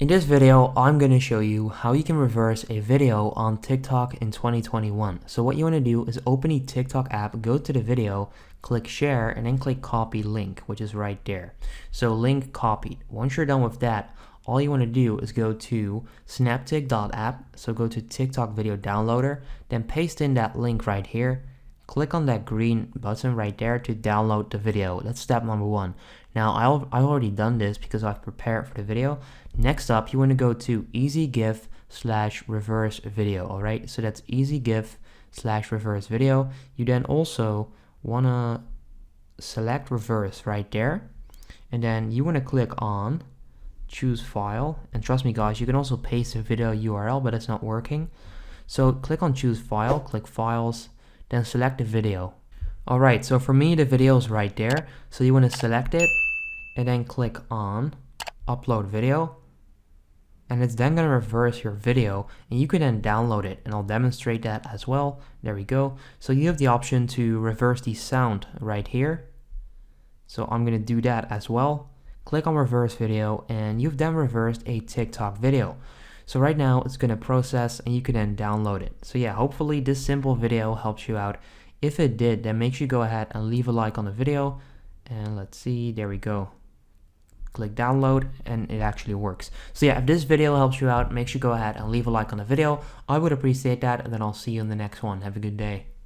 In this video, I'm going to show you how you can reverse a video on TikTok in 2021. So what you want to do is open the TikTok app, go to the video, click share, and then click copy link, which is right there. So link copied. Once you're done with that, all you want to do is go to snaptik.app. So go to TikTok video downloader, then paste in that link right here. Click on that green button right there to download the video. That's step number one. Now, I've already done this because I've prepared for the video. Next up, you want to go to EasyGIF/reverse video, all right? So that's EasyGIF/reverse video. You then also want to select reverse right there. And then you want to click on choose file. And trust me, guys, you can also paste the video URL, but it's not working. So click on choose file, click files, then select the video. Alright, so for me, the video is right there. So you want to select it and then click on upload video. And it's then going to reverse your video and you can then download it, and I'll demonstrate that as well. There we go. So you have the option to reverse the sound right here. So I'm going to do that as well. Click on reverse video and you've then reversed a TikTok video. So right now it's going to process and you can then download it. So yeah, hopefully this simple video helps you out. If it did, then make sure you go ahead and leave a like on the video. And let's see, there we go. Click download and it actually works. So yeah, if this video helps you out, make sure you go ahead and leave a like on the video. I would appreciate that, and then I'll see you in the next one. Have a good day.